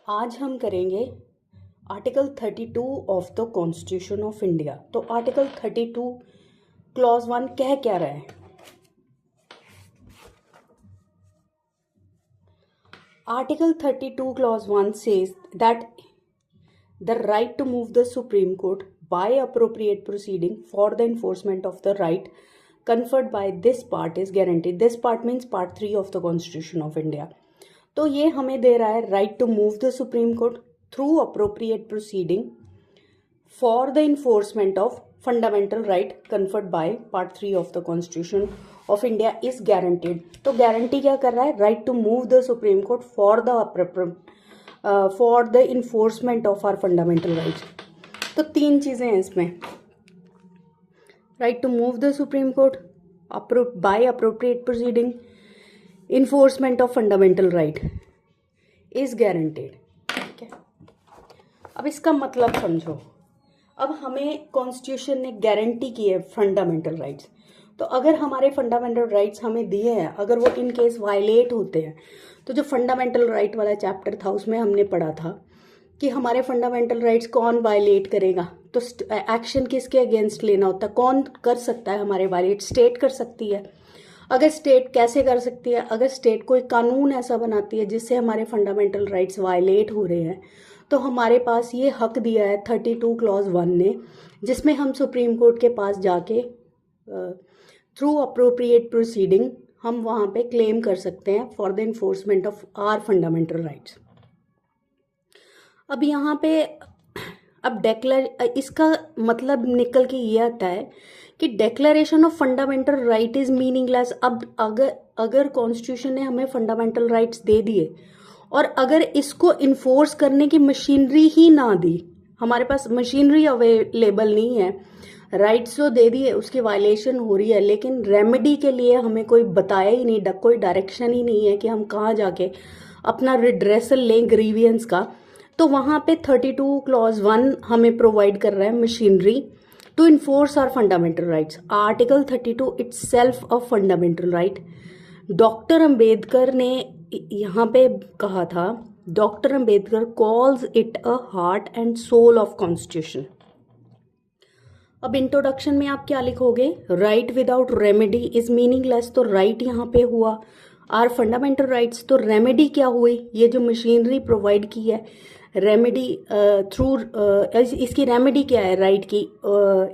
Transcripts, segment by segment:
आज हम करेंगे article 32 of the constitution of India. तो आर्टिकल 32 क्लॉज 1 कह क्या रहा है? Article 32 clause 1 says that the right to move the Supreme Court by appropriate proceeding for the enforcement of the right conferred by this part is guaranteed. This part means part 3 of the Constitution of India. तो ये हमें दे रहा है right to move the Supreme Court through appropriate proceeding for the enforcement of fundamental right conferred by part 3 of the Constitution of India is guaranteed. तो guarantee क्या कर रहा है? Right to move the Supreme Court for the enforcement of our fundamental rights. तो तीन चीज़ें हैं इसमें. Right to move the Supreme Court by appropriate proceeding, enforcement of fundamental right is guaranteed. ठीक है, अब इसका मतलब समझो. अब हमें कॉन्स्टिट्यूशन ने गारंटी की है फंडामेंटल राइट्स. तो अगर हमारे फंडामेंटल राइट्स हमें दिए हैं, अगर वो इन केस वायलेट होते हैं, तो जो फंडामेंटल राइट वाला चैप्टर था उसमें हमने पढ़ा था कि हमारे फंडामेंटल राइट्स कौन वायलेट करेगा. तो एक्शन किसके अगेंस्ट लेना होता है, कौन कर सकता है हमारे वायलेट? स्टेट कर सकती है. अगर स्टेट कैसे कर सकती है? अगर स्टेट कोई कानून ऐसा बनाती है जिससे हमारे फंडामेंटल राइट्स वायलेट हो रहे हैं, तो हमारे पास ये हक दिया है 32 क्लॉज 1 ने, जिसमें हम सुप्रीम कोर्ट के पास जाके थ्रू अप्रोप्रिएट प्रोसीडिंग हम वहाँ पे क्लेम कर सकते हैं for the enforcement of our fundamental rights. अब यहाँ पे इसका मतलब निकल के ये आता है कि declaration of fundamental right is meaningless. अब अगर कॉन्स्टिट्यूशन ने हमें फंडामेंल राइट्स दे दिए और अगर इसको इन्फोर्स करने की मशीनरी ही ना दी, हमारे पास मशीनरी अवेलेबल नहीं है, राइट्स जो दे दिए उसकी वायलेशन हो रही है, लेकिन रेमेडी के लिए हमें कोई बताया ही नहीं, कोई डायरेक्शन ही नहीं है कि हम कहाँ जाके अपना रिड्रेसल लें ग्रीवियंस का. तो वहाँ पे 32 क्लॉज 1 हमें प्रोवाइड कर रहा है machinery to enforce our fundamental rights. Article 32 itself a fundamental right. Doctor Ambedkar ने यहाँ पे कहा था, doctor Ambedkar calls it a heart and soul of constitution. अब इंट्रोडक्शन में आप क्या लिखोगे? Right without remedy is meaningless. तो राइट यहाँ पे हुआ आर फंडामेंटल राइट्स. तो रेमेडी क्या हुई? ये जो मशीनरी प्रोवाइड की है रेमेडी थ्रू, इसकी रेमेडी क्या है राइट की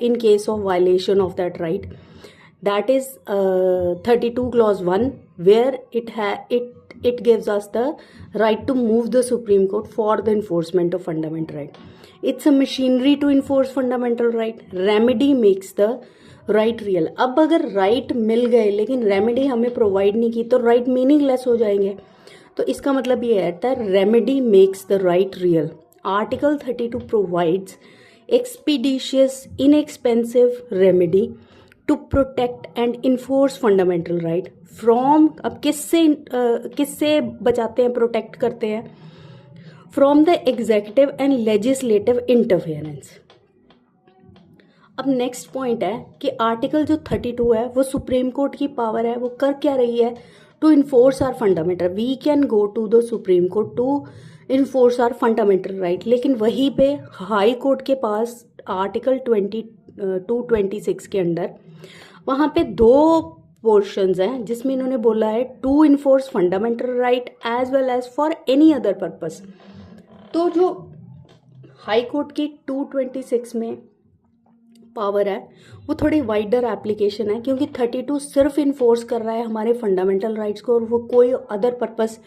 in case of violation of that right? That is 32 clause 1 where it gives us the right to move the Supreme Court for the enforcement of fundamental right. It's a machinery to enforce fundamental right. Remedy makes the right real. अब अगर right मिल गए लेकिन remedy हमें provide नहीं की तो right meaningless हो जाएंगे. तो इसका मतलब ये है remedy makes the right real. Article 32 provides expeditious, inexpensive remedy to protect and enforce fundamental right from. अब किससे बचाते हैं, प्रोटेक्ट करते हैं? From the executive and legislative interference. अब नेक्स्ट पॉइंट है कि आर्टिकल जो 32 है वो सुप्रीम कोर्ट की पावर है, वो कर क्या रही है? To enforce our fundamental. We can go to the supreme court to enforce our fundamental right. लेकिन वहीं पे हाई कोर्ट के पास आर्टिकल 226 के अंडर वहाँ पे दो पोर्शंस हैं जिसमें इन्होंने बोला है to enforce fundamental right as well as for any other purpose. तो जो हाई कोर्ट की 226 में पावर है वो थोड़ी वाइडर एप्लीकेशन है, क्योंकि 32 सिर्फ इन्फोर्स कर रहा है हमारे फंडामेंटल राइट्स को और वो कोई अदर पर्पस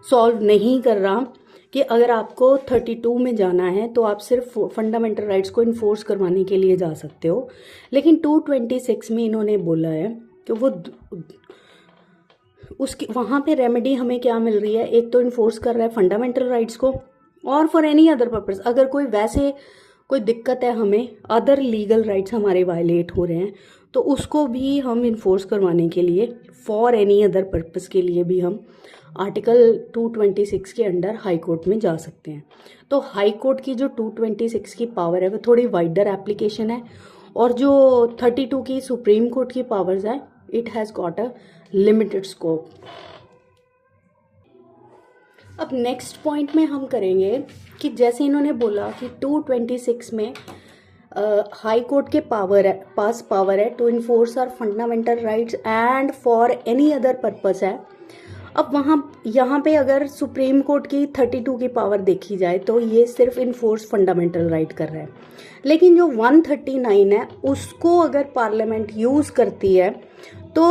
सॉल्व नहीं कर रहा. कि अगर आपको 32 में जाना है तो आप सिर्फ फंडामेंटल राइट्स को इन्फोर्स करवाने के लिए जा सकते हो. लेकिन 226 में इन्होंने बोला है कि वो उसकी वहाँ पे रेमेडी हमें क्या मिल रही है? एक तो इन्फोर्स कर रहा है फंडामेंटल राइट्स को, और फॉर एनी अदर पर्पस अगर कोई दिक्कत है, हमें अदर लीगल राइट्स हमारे वायलेट हो रहे हैं, तो उसको भी हम इन्फोर्स करवाने के लिए फॉर एनी अदर पर्पस के लिए भी हम आर्टिकल 226 के अंडर हाई कोर्ट में जा सकते हैं. तो हाई कोर्ट की जो 226 की पावर है वो थोड़ी वाइडर एप्लीकेशन है, और जो 32 की सुप्रीम कोर्ट की पावर्स है it has got a limited scope. अब नेक्स्ट पॉइंट में हम करेंगे कि जैसे इन्होंने बोला कि 226 में हाई कोर्ट के पास पावर है to enforce our fundamental rights and for any other purpose है। अब यहाँ पे अगर सुप्रीम कोर्ट की 32 की पावर देखी जाए तो ये सिर्फ इन्फोर्स फंडामेंटल राइट कर रहा है, लेकिन जो 139 है उसको अगर पार्लियामेंट यूज करती है तो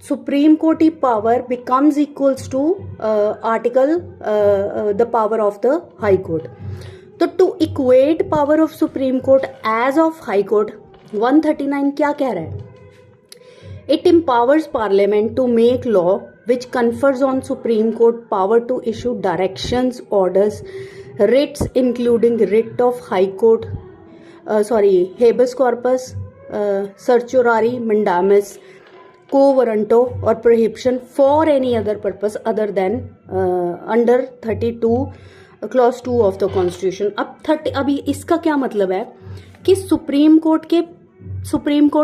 सुप्रीम कोर्ट की power becomes equals to article the power of the high court. तो to equate power of supreme court as of high court 139 क्या कह रहा है? It empowers parliament to make law which confers on supreme court power to issue directions, orders, writs including writ of high court, habeas corpus, certiorari, mandamus, quo warranto or prohibition for any other purpose other than under 32 clause 2 of the constitution. अभी इसका क्या मतलब है कि supreme court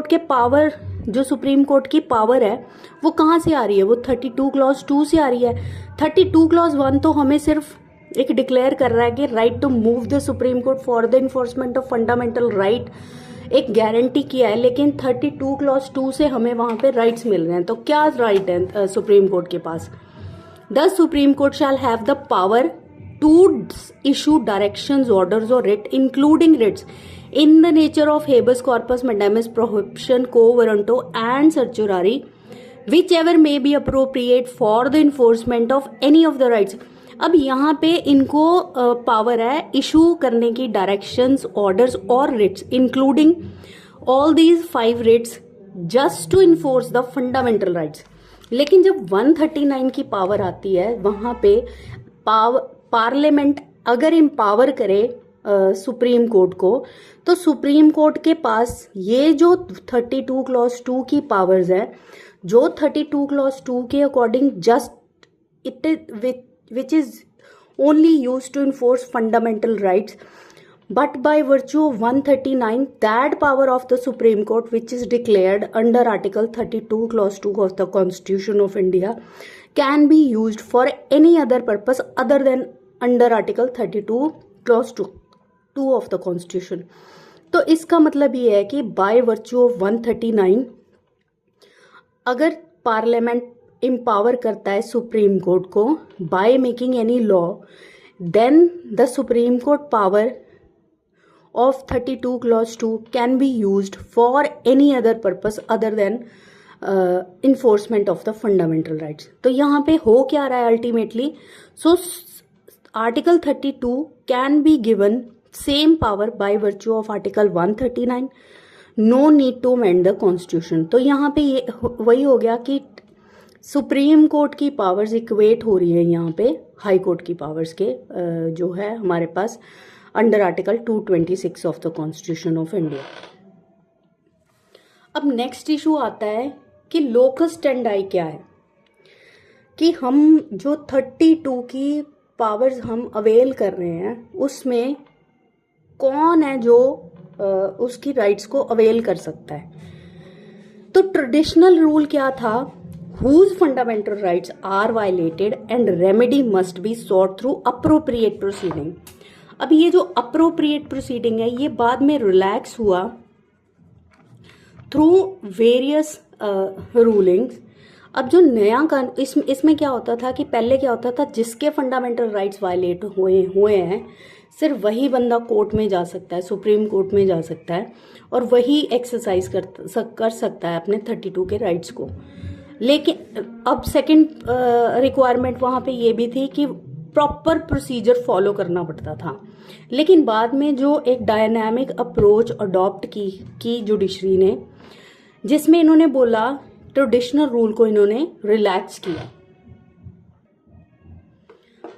के power, जो supreme court की power है वो कहाँ से आ रही है? वो 32 क्लॉज 2 से आ रही है। 32 क्लॉज 1 तो हमें सिर्फ एक डिक्लेयर कर रहा है कि right to move the supreme Court for the enforcement of fundamental right, एक गारंटी किया है, लेकिन 32 क्लॉज 2 से हमें वहां पे राइट्स मिल रहे हैं। तो क्या राइट है सुप्रीम कोर्ट के पास? The supreme court shall have the power to issue directions, orders or writ including writs in the nature of habeas corpus, mandamus, prohibition, quo warranto and certiorari whichever may be appropriate for the enforcement of any of the rights। अब यहाँ पे इनको power है issue करने की directions, orders और writs including all these 5 writs just to enforce the fundamental rights. लेकिन जब 139 की पावर आती है वहां पे पार्लियामेंट अगर एम्पावर करे सुप्रीम कोर्ट को, तो सुप्रीम कोर्ट के पास ये जो 32 क्लॉज 2 की पावर्स है, जो 32 क्लॉज 2 के according just it which is only use to enforce fundamental rights, but by virtue of 139 that power of the Supreme Court which is declared under Article 32 clause 2 of the Constitution of India can be used for any other purpose other than under Article 32 clause 2 of the Constitution। तो इसका मतलब ये है कि by virtue of 139 अगर parliament empower करता है supreme court को by making any law, then the Supreme Court power of 32 clause 2 can be used for any other purpose other than enforcement of the fundamental rights। तो यहाँ पे हो क्या रहा है ultimately? So article 32 can be given same power by virtue of article 139, no need to amend the constitution. तो यहाँ पे ये वही हो गया कि सुप्रीम कोर्ट की पावर्स इक्वेट हो रही है यहाँ पे हाई कोर्ट की पावर्स के जो है हमारे पास under article 226 of the constitution of India. अब नेक्स्ट इशू आता है कि लोकस स्टैंडाई क्या है, कि हम जो 32 की पावर्स हम अवेल कर रहे हैं उसमें कौन है जो उसकी राइट्स को अवेल कर सकता है। तो ट्रेडिशनल रूल क्या था? whose fundamental rights are violated and remedy must be sought through appropriate proceeding। अब ये जो अप्रोप्रिएट प्रोसीडिंग है ये बाद में रिलैक्स हुआ थ्रू वेरियस रूलिंग्स। अब जो नया इसमें क्या होता था कि पहले क्या होता था, जिसके फंडामेंटल राइट्स वायलेट हुए हैं सिर्फ वही बंदा कोर्ट में जा सकता है, सुप्रीम कोर्ट में जा सकता है और वही एक्सरसाइज कर सकता है अपने 32 के राइट्स को। लेकिन अब सेकंड रिक्वायरमेंट वहां पे ये भी थी कि प्रॉपर प्रोसीजर फॉलो करना पड़ता था। लेकिन बाद में जो एक डायनामिक अप्रोच अडॉप्ट की जुडिशरी ने, जिसमें इन्होंने बोला ट्रेडिशनल रूल को इन्होंने रिलैक्स किया।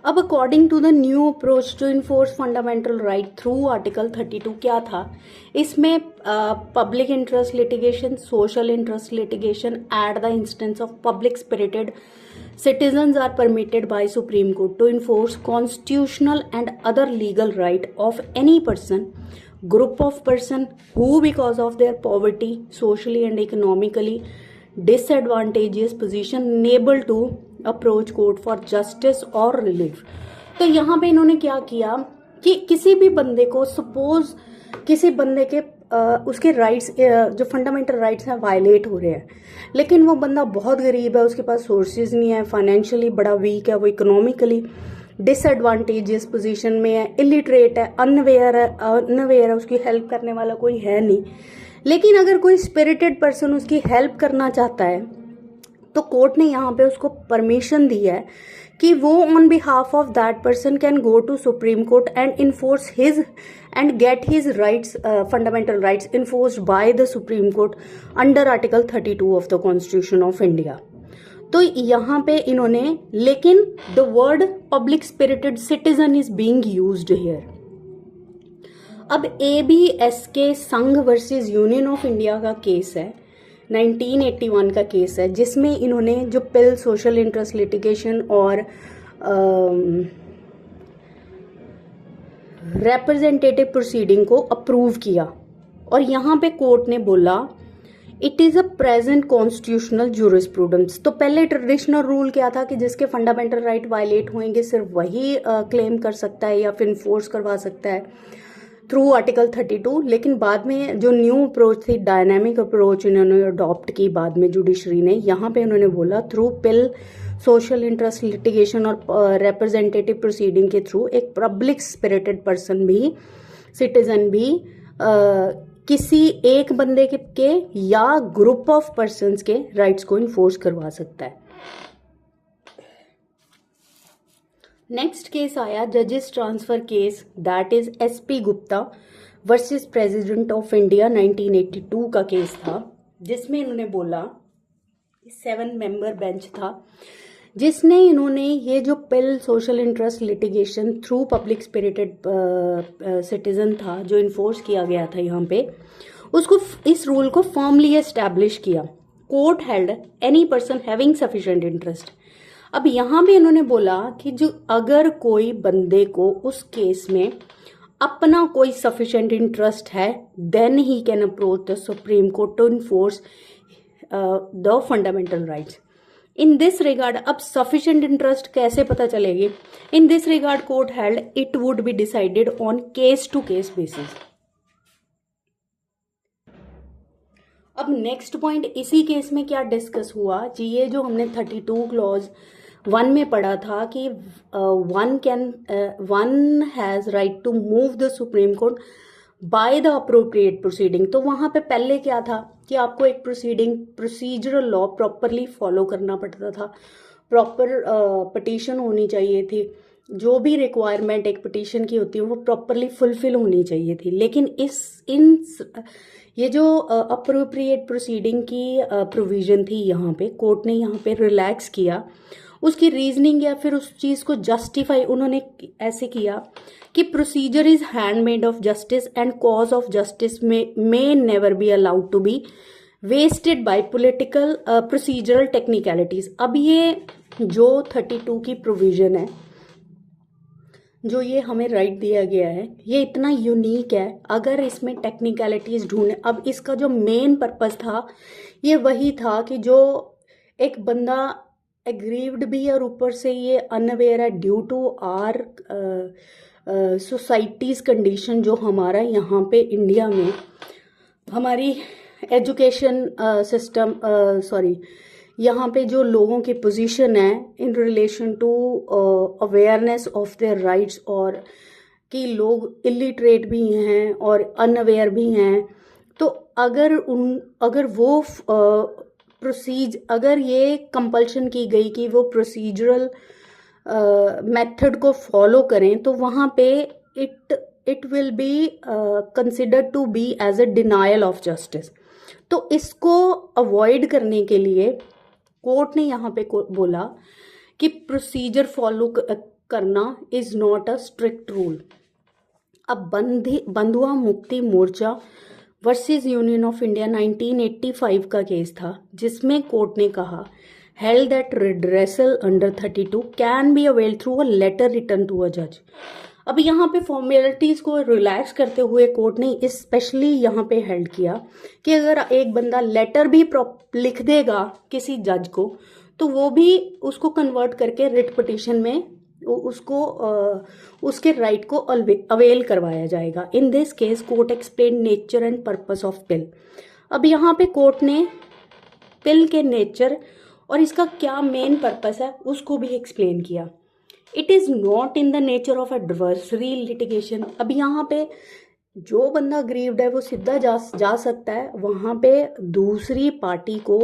अब according to the new approach to enforce fundamental right through article 32 क्या था, इसमें public interest litigation, social interest litigation at the instance of public spirited citizens are permitted by Supreme Court to enforce constitutional and other legal right of any person, group of person who because of their poverty, socially and economically disadvantageous position unable to approach court for justice और relief. तो यहाँ पे इन्होंने क्या किया कि किसी भी बंदे को, सपोज किसी बंदे के उसके राइट्स, जो फंडामेंटल राइट्स हैं, वायलेट हो रहे हैं, लेकिन वो बंदा बहुत गरीब है, उसके पास सोर्सेज नहीं है, फाइनेंशियली बड़ा वीक है, वो इकोनॉमिकली डिसएडवांटेजियस पोजीशन में है, इलिटरेट है, अनअवेयर है, उसकी हेल्प करने वाला कोई है नहीं। लेकिन अगर कोई स्पिरिटेड पर्सन उसकी हेल्प करना चाहता है तो कोर्ट ने यहाँ पे उसको परमिशन दी है कि वो on behalf of that person can go to supreme court and enforce his and get his rights, fundamental rights enforced by the supreme court under article 32 of the constitution of India. तो यहाँ पे इन्होंने, लेकिन the word public spirited citizen is being used here. अब ABSK Sangh versus union of India का case है, 1981 का case है, जिसमें इन्होंने जो पिल सोशल इंटरेस्ट लिटिगेशन और रिप्रेजेंटेटिव प्रोसीडिंग को अप्रूव किया। और यहाँ पे कोर्ट ने बोला it is a present constitutional jurisprudence. तो पहले ट्रेडिशनल रूल क्या था कि जिसके फंडामेंटल राइट वायलेट होंगे सिर्फ वही क्लेम कर सकता है या फिर इन्फोर्स करवा सकता है थ्रू आर्टिकल 32। लेकिन बाद में जो न्यू अप्रोच थी, डायनामिक अप्रोच इन्होंने अडॉप्ट की बाद में जुडिशरी ने, यहाँ पे उन्होंने बोला थ्रू पिल सोशल इंटरेस्ट लिटिगेशन और रिप्रेजेंटेटिव प्रोसीडिंग के थ्रू एक पब्लिक स्पिरिटेड पर्सन भी, सिटीजन भी किसी एक बंदे के या ग्रुप ऑफ पर्संस के राइट्स को इन्फोर्स करवा सकता है। नेक्स्ट केस आया जजेस transfer case, that is SP Gupta versus president of India, 1982 का केस था, जिसमें इन्होंने बोला 7 मेंबर बेंच था, जिसने इन्होंने ये जो PIL social interest litigation through public spirited citizen था जो इन्फोर्स किया गया था यहाँ पे, उसको, इस रूल को फॉर्मली एस्टैब्लिश किया। Court held any person having sufficient interest. अब यहाँ पे इन्होंने बोला कि जो अगर कोई बंदे को उस केस में अपना कोई सफिशिएंट इंटरेस्ट है, then he can approach the supreme court to enforce the fundamental rights. In this regard, अब सफिशिएंट इंटरेस्ट कैसे पता चलेगी? In this regard court held it would be decided on case to case basis. अब next point, इसी case में क्या discuss हुआ जी, ये जो हमने 32 क्लॉज 1 में पढ़ा था कि one has right to move the supreme court by the appropriate proceeding. तो वहां पे पहले क्या था कि आपको एक प्रोसीजरल लॉ प्रॉपरली फॉलो करना पड़ता था, प्रॉपर पिटीशन होनी चाहिए थी, जो भी रिक्वायरमेंट एक पिटीशन की होती है वो प्रॉपरली फुलफिल होनी चाहिए थी। लेकिन ये जो अप्रोप्रिएट प्रोसीडिंग की प्रोविजन थी, यहाँ पे कोर्ट ने यहाँ पे रिलैक्स किया। उसकी रीजनिंग या फिर उस चीज़ को जस्टिफाई उन्होंने ऐसे किया कि procedure is handmaid of justice and cause of justice may never be allowed to be wasted by political procedural technicalities. अब ये जो 32 की प्रोविजन है, जो ये हमें राइट दिया गया है, ये इतना यूनिक है। अगर इसमें टेक्निकलिटीज ढूंढे, अब इसका जो मेन पर्पस था ये वही था कि जो एक बंदा एग्रीव्ड भी है और ऊपर से ये अनअवेयर है due to our society's condition, जो हमारा यहाँ पे इंडिया में हमारी एजुकेशन सिस्टम, यहाँ पे जो लोगों की पोजीशन है in relation to awareness of their rights, और कि लोग इलिटरेट भी हैं और अनअवेयर भी हैं। तो अगर वो अगर ये कंपल्शन की गई कि वो प्रोसीजरल मेथड को फॉलो करें, तो वहाँ पे it will be considered to be as a denial of justice. तो इसको अवॉइड करने के लिए कोर्ट ने यहाँ पे बोला कि प्रोसीजर फॉलो करना is not a strict rule. अब Bandhua Mukti Morcha versus union of India 1985 का केस था, जिसमें कोर्ट ने कहा held that redressal under 32 can be availed through a letter written to a जज। अब यहाँ पे फॉर्मेलिटीज को रिलैक्स करते हुए कोर्ट ने स्पेशली यहाँ पे हेल्ड किया कि अगर एक बंदा लेटर भी लिख देगा किसी जज को, तो वो भी उसको कन्वर्ट करके रिट पिटिशन में उसको उसके राइट को अवेल करवाया जाएगा। In this case court explain nature and purpose of PIL. अब यहाँ पे कोर्ट ने पिल के नेचर और इसका क्या मेन पर्पस है उसको भी एक्सप्लेन किया। It is not in the nature of adversary litigation. अब यहाँ पे जो बंदा अग्रीव्ड है वो सीधा जा सकता है, वहाँ पे दूसरी पार्टी को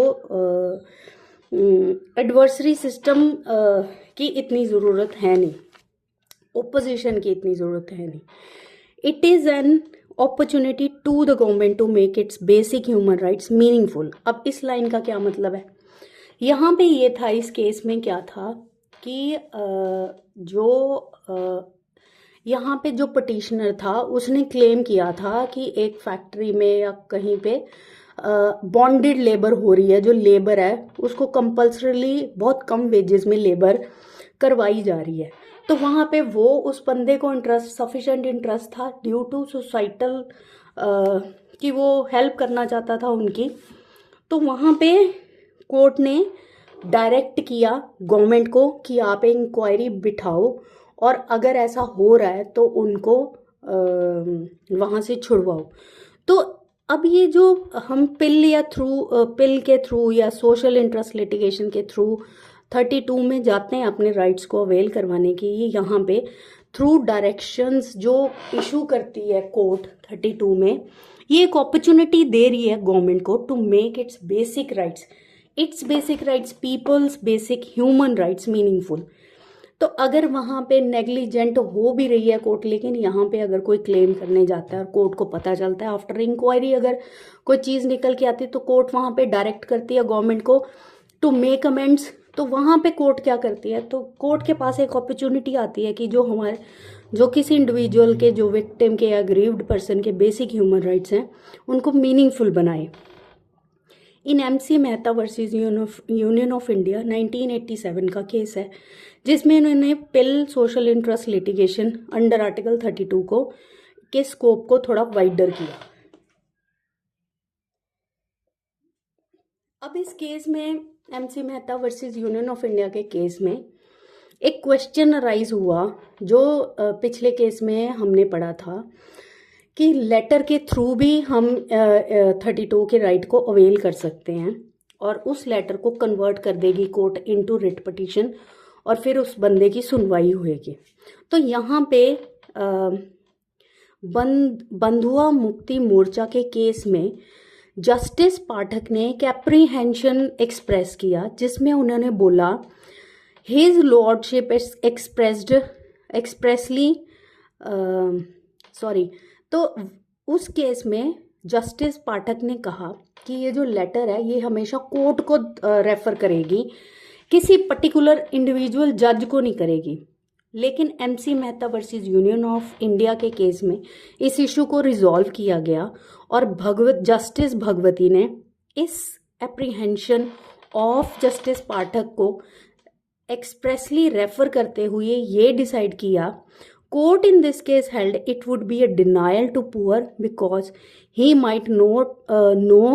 एडवर्सरी सिस्टम की इतनी ज़रूरत है नहीं, ओपोजिशन की इतनी ज़रूरत है नहीं। It is an opportunity to the government to make its basic human rights meaningful. अब इस लाइन का क्या मतलब है, यहाँ पे ये था, इस केस में क्या था कि यहाँ पे जो पटिशनर था उसने क्लेम किया था कि एक फैक्ट्री में या कहीं पे बॉन्डेड लेबर हो रही है, जो लेबर है उसको कंपल्सरीली बहुत कम वेजेस में लेबर करवाई जा रही है। तो वहाँ पे वो उस बंदे को सफिशेंट इंटरेस्ट था ड्यू टू सोसाइटल कि वो हेल्प करना चाहता था उनकी। तो वहाँ पे कोर्ट ने डायरेक्ट किया गवर्नमेंट को कि आप इंक्वायरी बिठाओ और अगर ऐसा हो रहा है तो उनको वहाँ से छुड़वाओ। तो अब ये जो हम पिल के थ्रू या सोशल इंटरेस्ट लिटिगेशन के थ्रू 32 में जाते हैं अपने राइट्स को अवेल करवाने की, यहाँ पे थ्रू डायरेक्शंस जो इशू करती है कोर्ट 32 में, ये एक अपॉर्चुनिटी दे रही है गवर्नमेंट को to make its basic rights people's basic human rights meaningful. तो अगर वहाँ पे नेग्लिजेंट हो भी रही है कोर्ट, लेकिन यहाँ पे अगर कोई क्लेम करने जाता है और कोर्ट को पता चलता है आफ्टर इंक्वायरी अगर कोई चीज़ निकल के आती है, तो कोर्ट वहाँ पे डायरेक्ट करती है गवर्नमेंट को टू मेक अमेंड्स। तो वहाँ पे कोर्ट क्या करती है, तो कोर्ट के पास एक अपॉर्चुनिटी आती है कि जो किसी इंडिविजुअल के, जो विक्टिम के या ग्रीव्ड पर्सन के बेसिक ह्यूमन राइट्स हैं उनको मीनिंगफुल बनाए। In MC Mehta versus union of India 1987 का केस है, जिसमें इन्होंने PIL social interest litigation under article 32 के स्कोप को थोड़ा वाइडर किया। अब इस केस में MC Mehta versus union of India के केस में एक क्वेश्चन अराइज हुआ जो पिछले केस में हमने पढ़ा था कि लेटर के थ्रू भी हम 32 के राइट को अवेल कर सकते हैं और उस लेटर को कन्वर्ट कर देगी कोर्ट इनटू रिट पिटीशन और फिर उस बंदे की सुनवाई होएगी। तो यहाँ पे बंधुआ मुक्ति मोर्चा के केस में जस्टिस पाठक ने एक एप्रीहेंशन एक्सप्रेस किया, जिसमें उन्होंने बोला हिज लॉर्डशिप एक्सप्रेसली तो उस केस में जस्टिस पाठक ने कहा कि ये जो लेटर है ये हमेशा कोर्ट को रेफर करेगी, किसी पर्टिकुलर इंडिविजुअल जज को नहीं करेगी। लेकिन MC Mehta versus union of India के केस में इस इशू को रिजॉल्व किया गया और जस्टिस भगवती ने इस एप्रीहेंशन ऑफ जस्टिस पाठक को एक्सप्रेसली रेफर करते हुए ये डिसाइड किया, court in this case held it would be a denial to poor because he might not know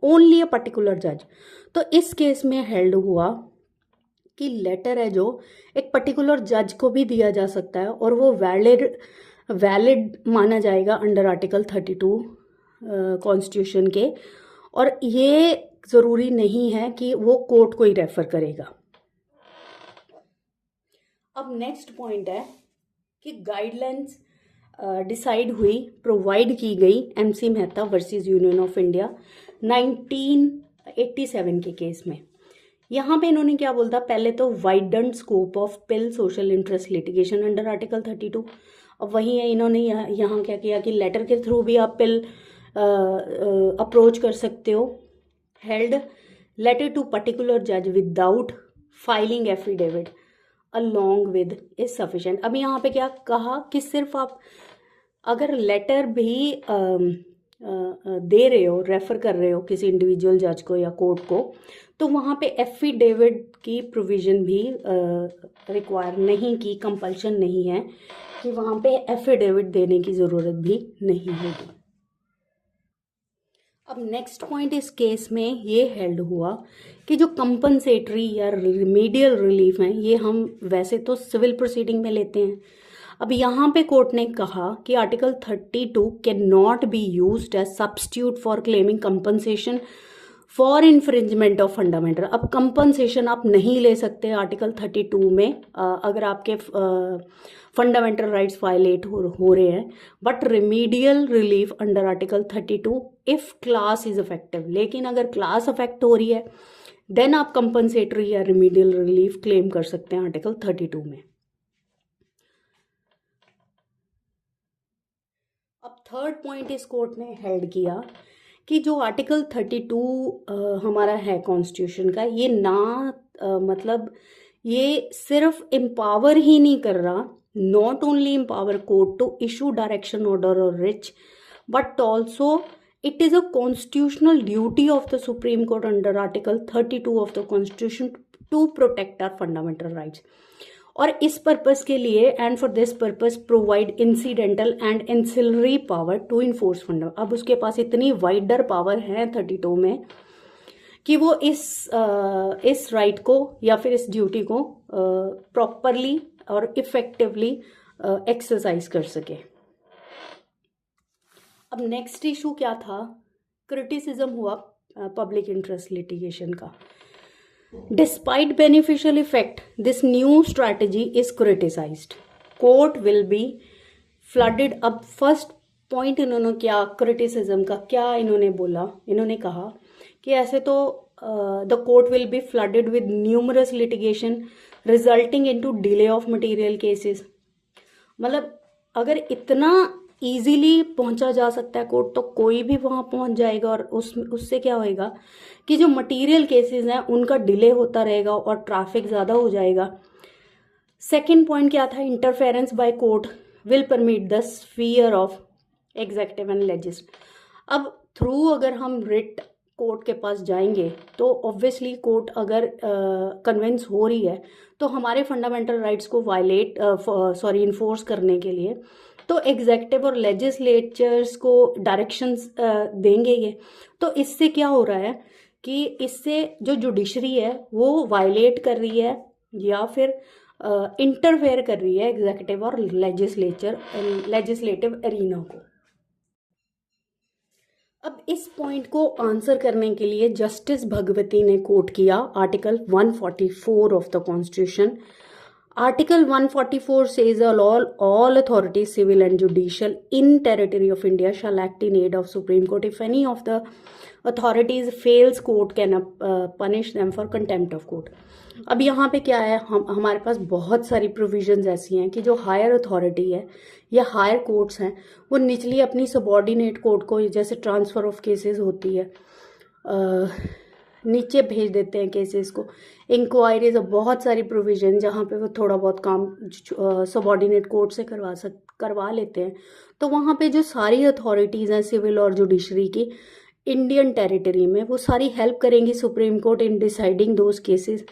only a particular judge। तो इस केस में हेल्ड हुआ कि लेटर है जो एक पर्टिकुलर जज को भी दिया जा सकता है और वो वैलिड माना जाएगा अंडर आर्टिकल 32 कॉन्स्टिट्यूशन के, और ये ज़रूरी नहीं है कि वो कोर्ट को ही रेफर करेगा। अब नेक्स्ट पॉइंट है कि गाइडलाइंस डिसाइड हुई, प्रोवाइड की गई MC Mehta versus union of India 1987 के केस में। यहाँ पे इन्होंने क्या बोलता, पहले तो widened scope of pill social interest litigation under article 32। अब वही है, इन्होंने यहाँ क्या किया कि लेटर के थ्रू भी आप पिल अप्रोच कर सकते हो। हेल्ड लेटर टू पर्टिकुलर जज without filing affidavit along with is sufficient. अब यहाँ पे क्या कहा कि सिर्फ आप अगर लेटर भी दे रहे हो, रेफर कर रहे हो किसी इंडिविजुअल जज को या कोर्ट को, तो वहाँ पे एफिडेविट की प्रोविज़न भी रिक्वायर नहीं की, कंपल्शन नहीं है कि वहाँ पे एफिडेविट देने की ज़रूरत भी नहीं होगी। अब नेक्स्ट पॉइंट इस केस में ये हेल्ड हुआ कि जो कंपनसेटरी या रिमीडियल रिलीफ हैं ये हम वैसे तो सिविल प्रोसीडिंग में लेते हैं। अब यहाँ पे कोर्ट ने कहा कि article 32 can not be used as substitute for claiming compensation for infringement of fundamental. अब कंपनसेशन आप नहीं ले सकते आर्टिकल 32 में अगर आपके फंडामेंटल राइट्स वायलेट हो रहे हैं, but remedial relief under article 32 if class is effective. लेकिन अगर क्लास अफेक्ट हो रही है देन आप कंपनसेटरी या रिमीडियल रिलीफ क्लेम कर सकते हैं आर्टिकल 32 में। अब थर्ड पॉइंट इस कोर्ट ने हेल्ड किया कि जो आर्टिकल 32 हमारा है कॉन्स्टिट्यूशन का, ये मतलब ये सिर्फ एम्पावर ही नहीं कर रहा, not only empower court to issue direction order और writ, but also it is a constitutional duty of the Supreme Court under Article 32 of the Constitution to protect our fundamental rights। और इस purpose के लिए and for this purpose provide incidental and ancillary power to enforce fundamental. अब उसके पास इतनी wider power है 32 में कि वो इस राइट को या फिर इस ड्यूटी को प्रॉपरली और इफेक्टिवली एक्सरसाइज कर सके। अब नेक्स्ट इशू क्या था, क्रिटिसिज्म हुआ पब्लिक इंटरेस्ट लिटिगेशन का। Despite beneficial effect this new strategy is criticised, court will be flooded. अब फर्स्ट पॉइंट इन्होंने क्या क्रिटिसिज्म का क्या इन्होंने बोला, इन्होंने कहा कि ऐसे तो the court will be flooded with numerous litigation resulting into delay of material cases. मतलब अगर इतना इजीली पहुंचा जा सकता है कोर्ट तो कोई भी वहां पहुंच जाएगा, और उससे क्या होएगा कि जो मटेरियल केसेस हैं उनका डिले होता रहेगा और ट्रैफिक ज़्यादा हो जाएगा। सेकंड पॉइंट क्या था, interference by court will permit the sphere of executive and legislative. अब थ्रू अगर हम रिट कोर्ट के पास जाएंगे तो ऑब्वियसली कोर्ट अगर कन्विंस हो रही है तो हमारे फंडामेंटल राइट्स को इन्फोर्स करने के लिए तो एग्जेक्टिव और लेजिस्लेचर्स को डायरेक्शंस देंगे ये। तो इससे क्या हो रहा है कि इससे जो जुडिशरी है वो वायलेट कर रही है या फिर इंटरफेयर कर रही है एग्जेक्टिव और लेजिस्लेटिव एरिना को। अब इस पॉइंट को आंसर करने के लिए जस्टिस भगवती ने कोट किया article 144 of the constitution. Article 144 says all authorities, civil and judicial, in territory of India shall act in aid of Supreme Court. If any of the authorities fails, court can punish them for contempt of court. अब यहाँ पे क्या है, हमारे पास बहुत सारी provisions ऐसी हैं कि जो हायर अथॉरिटी है या हायर कोर्ट्स हैं वो निचली अपनी सबॉर्डिनेट कोर्ट को, जैसे ट्रांसफ़र ऑफ केसेस होती है, नीचे भेज देते हैं केसेस को। इंक्वायरीज और बहुत सारी प्रोविजन जहाँ पे वो थोड़ा बहुत काम सबॉर्डिनेट कोर्ट से करवा लेते हैं। तो वहाँ पे जो सारी अथॉरिटीज़ हैं सिविल और जुडिशरी की इंडियन टेरिटरी में, वो सारी हेल्प करेंगी supreme court in deciding those cases.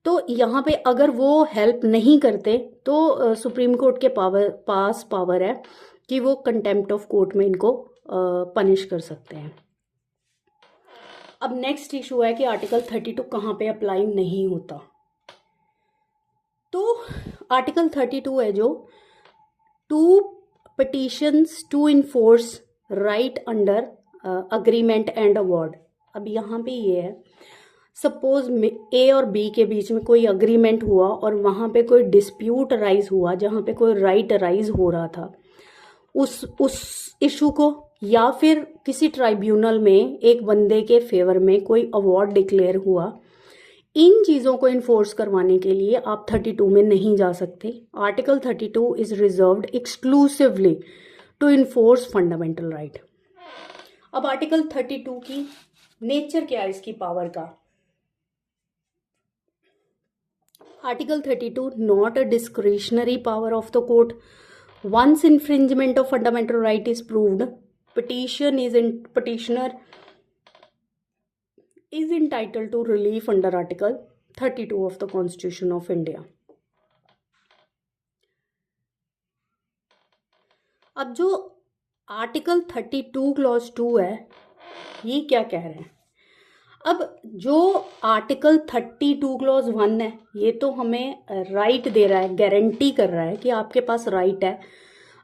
तो यहाँ पे अगर वो हेल्प नहीं करते तो सुप्रीम कोर्ट के पास पावर है कि वो कंटेम्प्ट ऑफ कोर्ट में इनको पनिश कर सकते हैं। अब नेक्स्ट इशू है कि आर्टिकल 32 कहाँ पे अप्लाई नहीं होता। तो आर्टिकल 32 है जो to petitions to enforce right under agreement and award. अब यहाँ पे ये है, सपोज ए और बी के बीच में कोई अग्रीमेंट हुआ और वहाँ पे कोई डिस्प्यूट अराइज हुआ जहाँ पे कोई राइट अराइज हो रहा था, उस इशू को या फिर किसी ट्राइब्यूनल में एक बंदे के फेवर में कोई अवार्ड डिक्लेयर हुआ, इन चीज़ों को इन्फोर्स करवाने के लिए आप 32 में नहीं जा सकते। Article 32 is reserved exclusively to enforce fundamental right. अब आर्टिकल 32 की नेचर क्या है, इसकी पावर का। Article 32 not a discretionary power of the court. Once infringement of fundamental right is proved, petitioner is entitled to relief under Article 32 of the Constitution of India. अब जो article 32 clause 2 है, ये क्या कह रहे हैं? अब जो आर्टिकल 32 क्लॉज 1 है, ये तो हमें राइट दे रहा है, गारंटी कर रहा है कि आपके पास राइट है।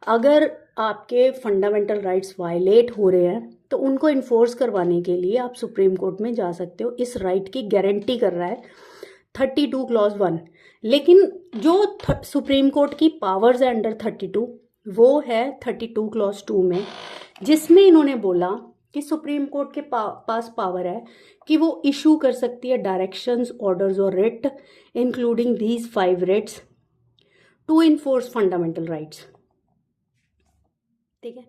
अगर आपके फंडामेंटल राइट्स वायलेट हो रहे हैं तो उनको इन्फोर्स करवाने के लिए आप सुप्रीम कोर्ट में जा सकते हो। इस राइट की गारंटी कर रहा है 32 क्लॉज 1। लेकिन जो सुप्रीम कोर्ट की पावर्स है अंडर 32, वो है 32 क्लॉज 2 में, जिसमें इन्होंने बोला कि सुप्रीम कोर्ट के पास पावर है कि वो इशू कर सकती है डायरेक्शंस, ऑर्डर्स और writ including these 5 writs to enforce fundamental rights. ठीक है,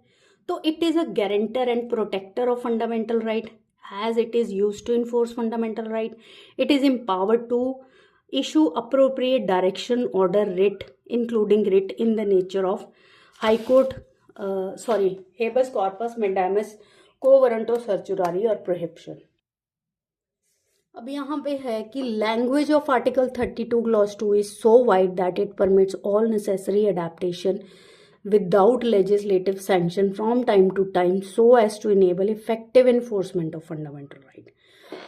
तो it is a guarantor and protector of fundamental right as it is used to enforce fundamental right. It is empowered to issue appropriate direction, order, writ, including writ in the nature of high court, habeas corpus, mandamus, quo warranto, certiorari और prohibition. अब यहाँ पे है कि language of article 32 clause 2 is so wide that it permits all necessary adaptation without legislative sanction from time to time so as to enable effective enforcement of fundamental right.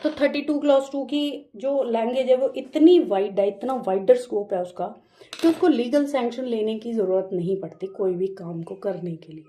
तो 32 clause 2 की जो language है वो इतनी wide है, इतना wider scope है उसका, कि उसको लीगल सैंक्शन लेने की ज़रूरत नहीं पड़ती कोई भी काम को करने के लिए।